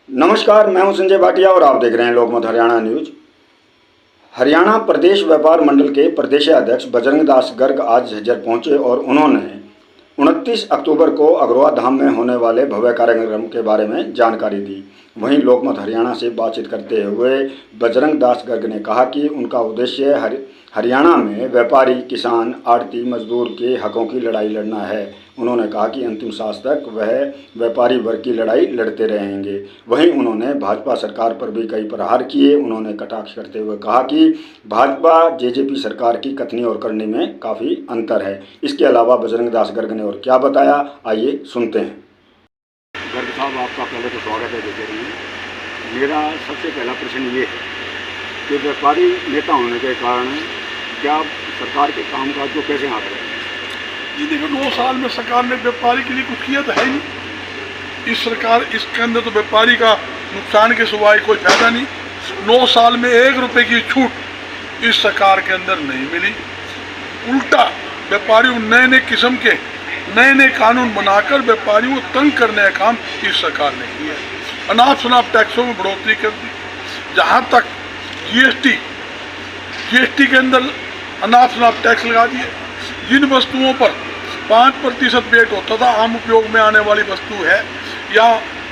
नमस्कार, मैं हूं संजय भाटिया और आप देख रहे हैं लोकमत हरियाणा न्यूज। हरियाणा प्रदेश व्यापार मंडल के प्रदेशाध्यक्ष बजरंग दास गर्ग आज झज्जर पहुंचे और उन्होंने 29 अक्टूबर को अग्रवा धाम में होने वाले भव्य कार्यक्रम के बारे में जानकारी दी। वहीं लोकमत हरियाणा से बातचीत करते हुए बजरंग दास गर्ग ने कहा कि उनका उद्देश्य हरियाणा में व्यापारी, किसान, आड़ती, मजदूर के हकों की लड़ाई लड़ना है। उन्होंने कहा कि अंतिम सांस तक वह व्यापारी वर्ग की लड़ाई लड़ते रहेंगे। वहीं उन्होंने भाजपा सरकार पर भी कई प्रहार किए। उन्होंने कटाक्ष करते हुए कहा कि भाजपा जेजेपी सरकार की कथनी और करनी में काफ़ी अंतर है। इसके अलावा बजरंग दास गर्ग ने और क्या बताया, आइए सुनते हैं। गर्ग साहब, आपका पहले तो स्वागत है जेजेपी में। मेरा सबसे पहला प्रश्न ये है कि व्यापारी नेता होने के कारण क्या सरकार के कामकाज को कैसे आंक रहे हैं? जी देखो, 9 साल में सरकार ने व्यापारी के लिए कुछ किया तो है ही नहीं। इस सरकार इसके अंदर तो व्यापारी का नुकसान के सिवाय कोई फायदा नहीं। 9 साल में 1 रुपए की छूट इस सरकार के अंदर नहीं मिली। उल्टा व्यापारी नए नए किस्म के नए कानून बनाकर व्यापारियों को तंग करने का काम इस सरकार ने किया है। अनाप शनाप टैक्सों में बढ़ोतरी कर दी। जहाँ तक जीएसटी के अंदर अनाप शनाप टैक्स लगा दिए। जिन वस्तुओं पर 5% वेट होता था, आम उपयोग में आने वाली वस्तु है या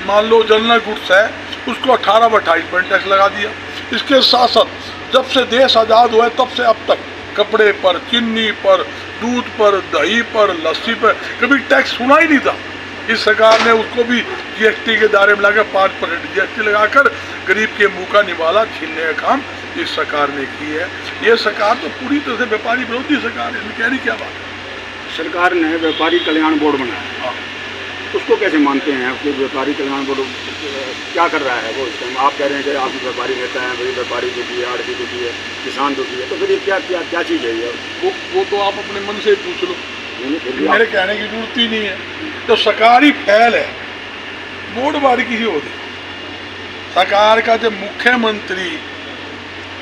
मान लो जनरल गुड्स है, उसको 18 व 28% टैक्स लगा दिया। इसके साथ साथ जब से देश आज़ाद हुआ है तब से अब तक कपड़े पर, चीनी पर, दूध पर, दही पर, लस्सी पर कभी टैक्स सुना ही नहीं था। इस सरकार ने उसको भी जीएसटी के दायरे में लाकर 5% जीएसटी लगाकर गरीब के मुंह का निवाला छीनने का काम इस सरकार ने की है। ये सरकार तो पूरी तरह से व्यापारी विरोधी सरकार है। इनकी कहने क्या बात है। सरकार ने व्यापारी कल्याण बोर्ड बनाया, उसको कैसे मानते हैं कि व्यापारी कल्याण बोर्ड क्या कर रहा है? वो इस टाइम आप कह रहे हैं कि आप व्यापारी नेता हैं, भाई व्यापारी दुखी है, आड़ती दुखी है, किसान दुखी है, तो फिर ये क्या चीज़ है ये? वो तो आप अपने मन से पूछ लो, मेरे कहने की जरूरत ही नहीं है। तो सरकारी फैल है, बोर्ड बारी किसी होती। सरकार का जो मुख्यमंत्री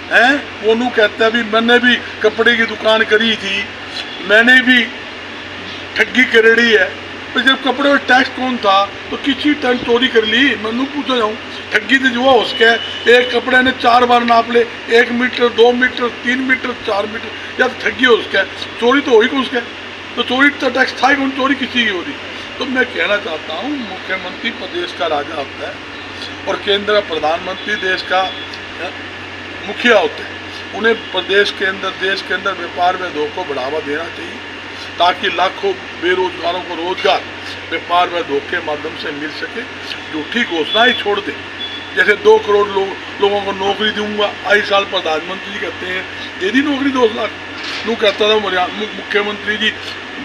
है वो नू कहता है भी मैंने भी कपड़े की दुकान करी थी, मैंने भी ठगी करेड़ी है। तो जब कपड़े में टैक्स कौन था तो किसी टन चोरी कर ली। मैं पूछा जाऊँ, ठगी तो जुआ उसके एक कपड़े ने 4 बार नाप ले, 1 मीटर, 2 मीटर, 3 मीटर, 4 मीटर, या तो ठगी हो उसके, चोरी तो हो ही उसके। तो चोरी तो टैक्स था ही कौन, चोरी किसी की हो रही। तो मैं कहना चाहता हूँ, मुख्यमंत्री प्रदेश का राजा होता है और केंद्र का प्रधानमंत्री देश का मुखिया होते हैं। उन्हें प्रदेश के अंदर, देश के अंदर व्यापार में धोखों को बढ़ावा देना चाहिए ताकि लाखों बेरोजगारों को रोजगार व्यापार में धोखे के माध्यम से मिल सके। झूठी घोषणा ही छोड़ दे, जैसे 2 करोड़ लोगों को नौकरी दूंगा। आई साल प्रधानमंत्री जी कहते हैं दे दी नौकरी 2 लाख। नू कहता था मुख्यमंत्री जी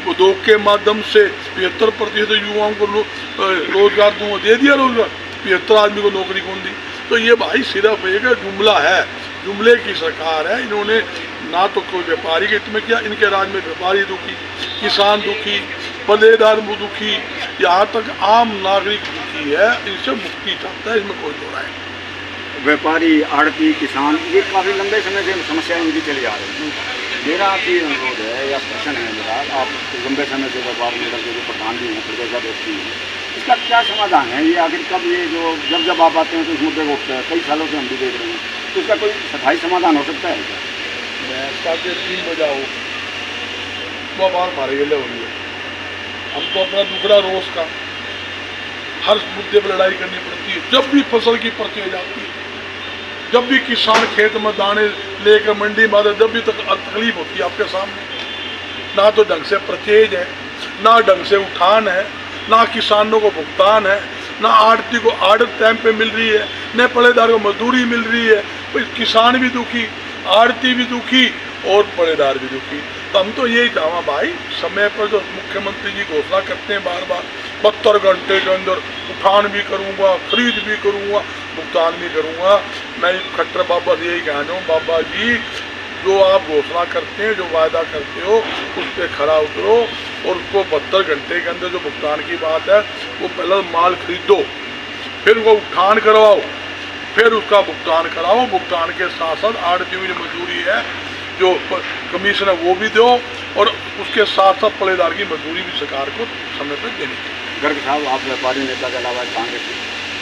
धोखे के माध्यम से 75% युवाओं को रोजगार दूंगा, दे दिया रोजगार। 75 आदमी को नौकरी कौन दी? तो ये भाई सिर्फ एक जुमला है, जुमले की सरकार है। इन्होंने ना तो कोई व्यापारी के हित में किया, इनके राज में व्यापारी दुखी, किसान दुखी, पल्लेदार दुखी, यहाँ तक आम नागरिक दुखी है। इनसे मुक्ति चाहता है, इसमें कोई दो राय नहीं। व्यापारी, आड़ती, किसान, ये काफ़ी लंबे समय से समस्याएं इनकी चली आ रही हैं। मेरा आपकी अनुरोध है या प्रश्न है मेरा, आप लंबे समय से व्यापार मंडल के जो प्रधान भी हैं, प्रदेशाध्यक्ष भी हैं, इसका क्या समाधान है? ये आखिर कब ये जो जब आप आते हैं तो इस मुद्दे को उठता है, कई सालों से हम भी देख रहे हैं, तो इसका कोई स्थायी समाधान हो सकता है क्या? मैं 3:30 बजा हो तो बार मारे गले हो रही है। हम तो अपना दुखड़ा रोज का हर मुद्दे पर लड़ाई करनी पड़ती है। जब भी फसल की परचेज आती है, जब भी किसान खेत में दाने लेकर मंडी में आते, जब भी तकलीफ होती है आपके सामने, ना तो ढंग से परचेज है, ना ढंग से उठान है, ना किसानों को भुगतान है, ना आड़ती को आड़त टाइम पे मिल रही है, न पड़ेदार को मजदूरी मिल रही है। तो किसान भी दुखी, आड़ती भी दुखी और पड़ेदार भी दुखी। तो हम तो यही चाहवा भाई, समय पर जो मुख्यमंत्री जी घोषणा करते हैं बार बार 72 घंटे के अंदर उठान भी करूँगा, खरीद भी करूँगा, भुगतान भी करूँगा। मैं खट्टर बाबा से यही कहना हूँ, बाबा जी जो आप घोषणा करते हैं, जो वायदा करते हो, उस पर खरा उतरो और उसको 72 घंटे के अंदर जो भुगतान की बात है वो पहले माल खरीदो, फिर वो उठान करवाओ, फिर उसका भुगतान कराओ। भुगतान के साथ साथ आड़ती हुई जो मजदूरी है, जो कमीशन है, वो भी दो और उसके साथ साथ पड़ेदार की मजदूरी भी सरकार को समय पर देनी चाहिए। गर्ग साहब, आप व्यापारी नेता के अलावा कांग्रेस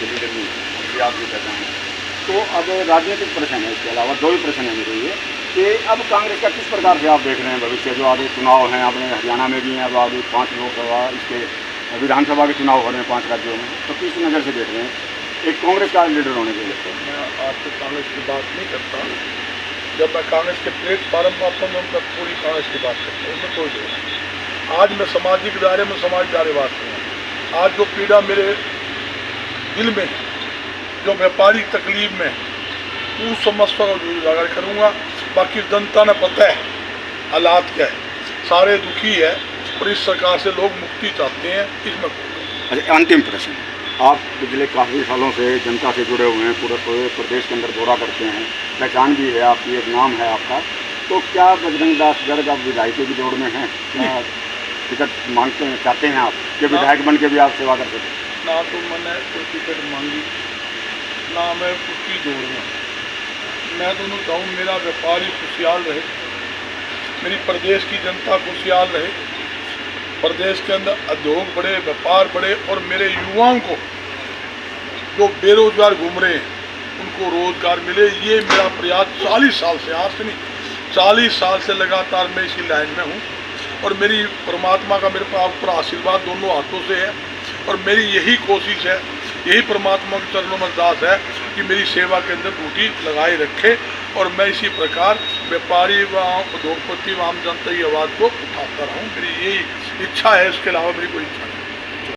के लीडर भी भी आपकी पहचान है। तो अब राजनीतिक प्रश्न है, इसके अलावा दो ही प्रश्न है मेरे लिए कि अब कांग्रेस का किस प्रकार से आप देख रहे हैं भविष्य? जो आगे चुनाव हैं, अपने हरियाणा में भी हैं, अब आगे 5 लोकसभा, इसके विधानसभा के चुनाव हो रहे हैं 5 राज्यों में, तो किस नज़र से देख रहे हैं एक कांग्रेस का लीडर होने के लिए? मैं आज तो कांग्रेस की बात नहीं करता। जब मैं कांग्रेस के प्लेटफार्म पर आता हूँ मैं पूरी कांग्रेस की बात करता हूँ, उसमें कोई जोड़ नहीं। आज मैं सामाजिक दायरे में समाज दायरे बात करूँ। आज जो पीड़ा मेरे दिल में, जो व्यापारिक तकलीफ में, उस समस्या को उजागर करूँगा। बाकी जनता ने पता है हालात क्या है, सारे दुखी है और इस सरकार से लोग मुक्ति चाहते हैं, इसमें। अच्छा, अंतिम प्रश्न, आप पिछले काफ़ी सालों से जनता से जुड़े हुए हैं, पूरे प्रदेश के अंदर दौरा करते हैं, पहचान भी है आपकी, एक नाम है आपका, तो क्या बजरंग दास गर्ग आप विधायकों की दौड़ में हैं? क्या टिकट मांगते हैं, चाहते हैं आप कि विधायक बन के भी आप सेवा कर सकें? ना तो मैंने कोई टिकट मांगी, ना मैं उसकी दौड़ में। मैं दोनों चाहूँ मेरा व्यापारी खुशहाल रहे, मेरी प्रदेश की जनता खुशहाल रहे, प्रदेश के अंदर उद्योग बढ़े, व्यापार बढ़े और मेरे युवाओं को जो बेरोजगार घूम रहे हैं उनको रोजगार मिले। ये मेरा प्रयास 40 साल से, आज से नहीं 40 साल से लगातार मैं इसी लाइन में हूँ और मेरी परमात्मा का मेरे पर आशीर्वाद दोनों हाथों से है और मेरी यही कोशिश है, यही परमात्मा के चरणों में अरदास है कि मेरी सेवा के अंदर ड्यूटी लगाए रखे और मैं इसी प्रकार व्यापारी व उद्योगपति व आम जनता की आवाज़ को उठाता रहूँ। मेरी यही इच्छा है, इसके अलावा मेरी कोई इच्छा नहीं।